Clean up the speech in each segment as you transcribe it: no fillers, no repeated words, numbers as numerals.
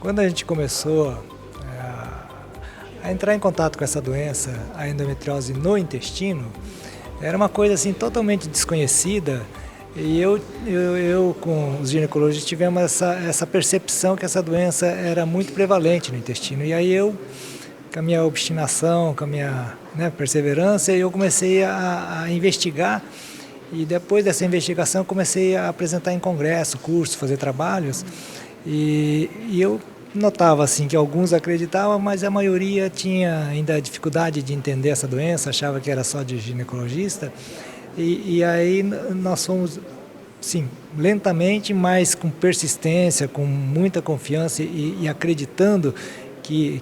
Quando a gente começou a entrar em contato com essa doença, a endometriose no intestino, era uma coisa assim totalmente desconhecida e eu com os ginecologistas tivemos essa percepção que essa doença era muito prevalente no intestino. E aí eu, com a minha obstinação, com a minha perseverança, eu comecei a investigar e depois dessa investigação comecei a apresentar em congresso, curso, fazer trabalhos e eu notava assim que alguns acreditavam, mas a maioria tinha ainda dificuldade de entender essa doença, achava que era só de ginecologista. E aí nós fomos, sim, lentamente, mas com persistência, com muita confiança e acreditando que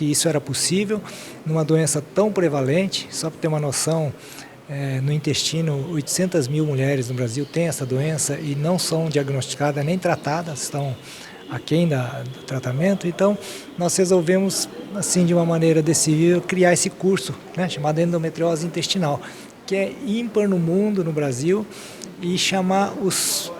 isso era possível numa doença tão prevalente. Só para ter uma noção, no intestino, 800 mil mulheres no Brasil têm essa doença e não são diagnosticadas nem tratadas, estão aquém do tratamento. Então nós resolvemos, assim, de uma maneira decidida, criar esse curso, chamado endometriose intestinal, que é ímpar no mundo, no Brasil, e chamar os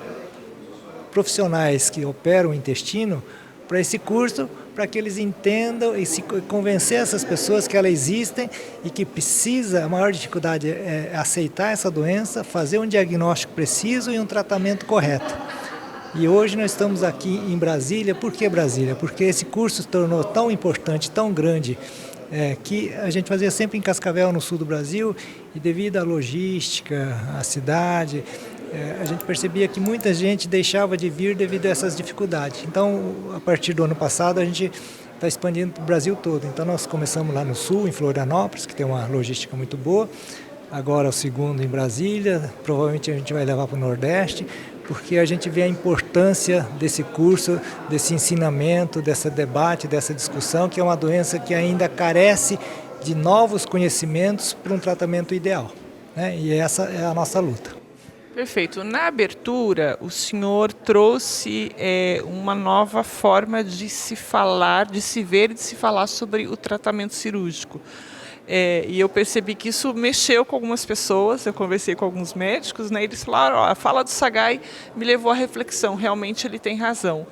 profissionais que operam o intestino para esse curso, para que eles entendam e se convencer essas pessoas que elas existem e que precisa, a maior dificuldade é aceitar essa doença, fazer um diagnóstico preciso e um tratamento correto. E hoje nós estamos aqui em Brasília. Por que Brasília? Porque esse curso se tornou tão importante, tão grande, que a gente fazia sempre em Cascavel, no sul do Brasil, e devido à logística, à cidade, a gente percebia que muita gente deixava de vir devido a essas dificuldades. Então, a partir do ano passado, a gente está expandindo para o Brasil todo. Então, nós começamos lá no sul, em Florianópolis, que tem uma logística muito boa. Agora o segundo em Brasília, provavelmente a gente vai levar para o Nordeste, porque a gente vê a importância desse curso, desse ensinamento, desse debate, dessa discussão, que é uma doença que ainda carece de novos conhecimentos para um tratamento ideal, E essa é a nossa luta. Perfeito. Na abertura, o senhor trouxe uma nova forma de se falar, de se ver e de se falar sobre o tratamento cirúrgico. E eu percebi que isso mexeu com algumas pessoas. Eu conversei com alguns médicos, e eles falaram: a fala do Sagai me levou à reflexão, realmente ele tem razão.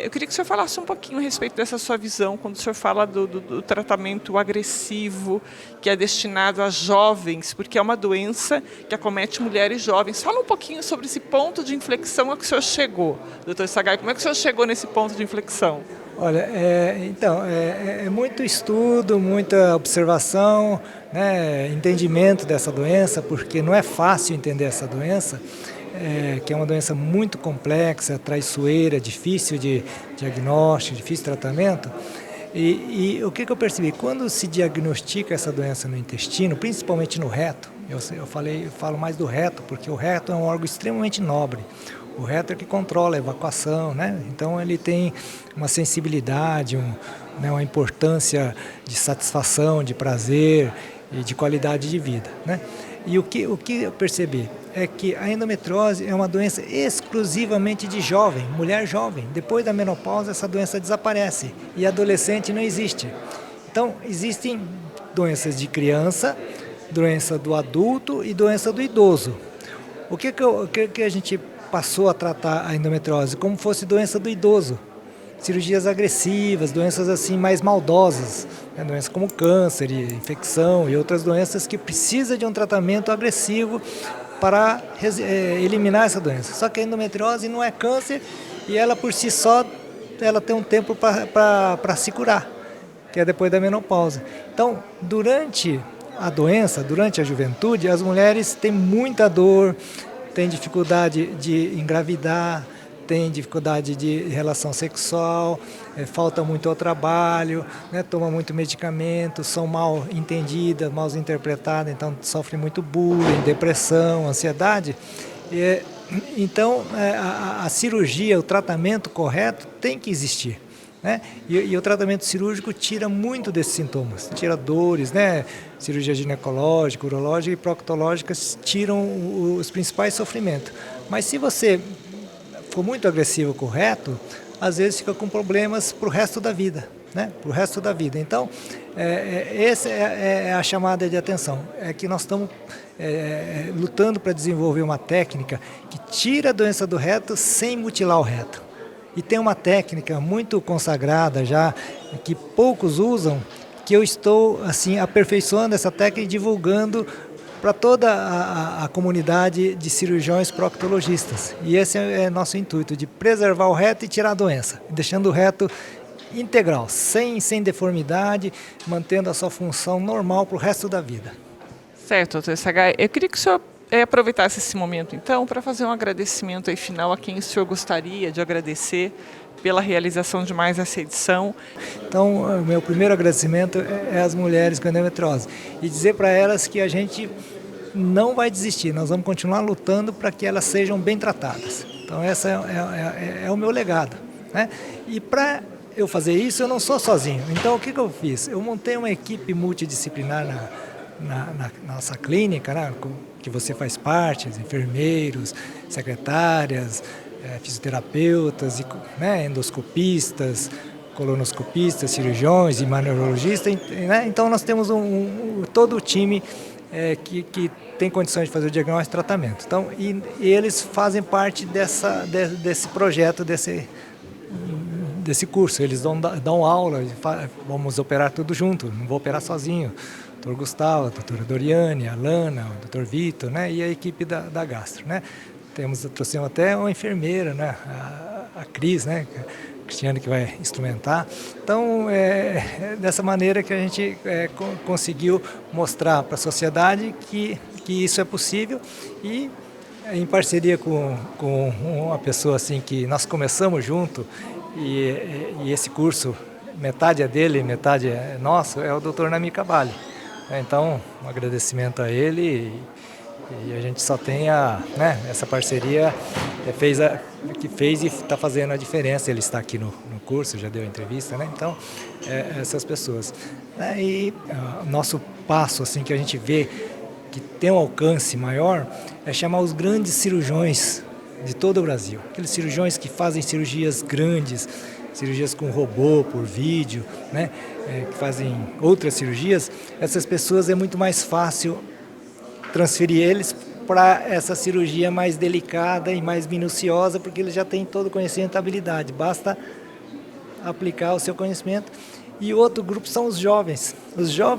Eu queria que o senhor falasse um pouquinho a respeito dessa sua visão, quando o senhor fala do tratamento agressivo, que é destinado a jovens, porque é uma doença que acomete mulheres jovens. Fala um pouquinho sobre esse ponto de inflexão a que o senhor chegou, doutor Sagai. Como é que o senhor chegou nesse ponto de inflexão? Olha, é muito estudo, muita observação, entendimento dessa doença, porque não é fácil entender essa doença, que é uma doença muito complexa, traiçoeira, difícil de diagnóstico, difícil de tratamento. E o que eu percebi? Quando se diagnostica essa doença no intestino, principalmente no reto, eu falo mais do reto, porque o reto é um órgão extremamente nobre. O reto é que controla a evacuação, Então ele tem uma sensibilidade, uma importância de satisfação, de prazer e de qualidade de vida, E o que eu percebi é que a endometriose é uma doença exclusivamente de jovem, mulher jovem. Depois da menopausa, essa doença desaparece e adolescente não existe. Então, existem doenças de criança, doença do adulto e doença do idoso. O que a gente passou a tratar a endometriose como fosse doença do idoso? Cirurgias agressivas, doenças assim mais maldosas, doenças como câncer, infecção e outras doenças que precisam de um tratamento agressivo para eliminar essa doença. Só que a endometriose não é câncer e ela por si só ela tem um tempo para se curar, que é depois da menopausa. Então, durante a doença, durante a juventude, as mulheres têm muita dor, têm dificuldade de engravidar, tem dificuldade de relação sexual, falta muito ao trabalho, toma muito medicamento, são mal entendidas, mal interpretadas, então sofrem muito bullying, depressão, ansiedade. Então a cirurgia, o tratamento correto tem que existir. E o tratamento cirúrgico tira muito desses sintomas, tira dores, cirurgia ginecológica, urológica e proctológica tiram os principais sofrimentos. Mas se você for muito agressivo com o reto, às vezes fica com problemas para o resto da vida, Para o resto da vida. Então, essa é a chamada de atenção, é que nós estamos lutando para desenvolver uma técnica que tira a doença do reto sem mutilar o reto. E tem uma técnica muito consagrada já, que poucos usam, que eu estou assim aperfeiçoando essa técnica e divulgando para toda a comunidade de cirurgiões proctologistas. E esse é nosso intuito, de preservar o reto e tirar a doença, deixando o reto integral, sem deformidade, mantendo a sua função normal para o resto da vida. Certo, doutor Sagai. Eu queria que o senhor aproveitasse esse momento, então, para fazer um agradecimento aí final a quem o senhor gostaria de agradecer pela realização de mais essa edição. Então, o meu primeiro agradecimento é às mulheres com endometriose e dizer para elas que a gente não vai desistir, nós vamos continuar lutando para que elas sejam bem tratadas. Então, esse é o meu legado, né? E para eu fazer isso, eu não sou sozinho. Então, o que eu fiz? Eu montei uma equipe multidisciplinar na nossa clínica, né, que você faz parte, enfermeiros, secretárias, fisioterapeutas, né, endoscopistas, colonoscopistas, cirurgiões e neurologistas, né? Então nós temos todo o time que tem condições de fazer o diagnóstico e tratamento. Então, e eles fazem parte desse projeto, desse curso. Eles dão aula, vamos operar tudo junto, não vou operar sozinho. O Dr. Gustavo, a doutora Doriane, a Lana, o Dr. Vitor, né, e a equipe da Gastro, né? Trouxemos até uma enfermeira, né, a Cris, né, a Cristiane, que vai instrumentar. Então, é dessa maneira que a gente conseguiu mostrar para a sociedade que isso é possível e em parceria com uma pessoa assim que nós começamos junto e esse curso, metade é dele, metade é nosso, é o Dr. Nami Cavalli. Então, um agradecimento a ele e a gente só tem essa parceria que fez e está fazendo a diferença. Ele está aqui no curso, já deu a entrevista, né? Então, essas pessoas. E o nosso passo, assim, que a gente vê que tem um alcance maior, é chamar os grandes cirurgiões de todo o Brasil. Aqueles cirurgiões que fazem cirurgias grandes, cirurgias com robô, por vídeo, né? Que fazem outras cirurgias. Essas pessoas é muito mais fácil transferir eles para essa cirurgia mais delicada e mais minuciosa, porque eles já têm todo o conhecimento e habilidade, basta aplicar o seu conhecimento. E o outro grupo são os jovens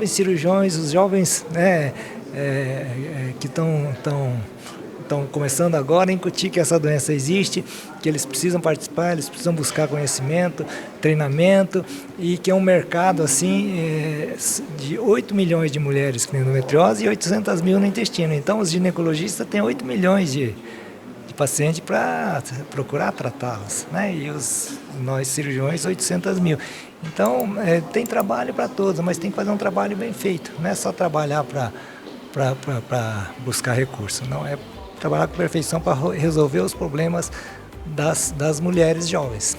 cirurgiões, os jovens, né, que estão começando agora a incutir que essa doença existe, que eles precisam participar, eles precisam buscar conhecimento, treinamento, e que é um mercado assim de 8 milhões de mulheres com endometriose e 800 mil no intestino. Então os ginecologistas têm 8 milhões de pacientes para procurar tratá-las, né? E nós cirurgiões 800 mil. Então tem trabalho para todos, mas tem que fazer um trabalho bem feito, não é só trabalhar para buscar recurso, não é trabalhar com perfeição para resolver os problemas das mulheres jovens.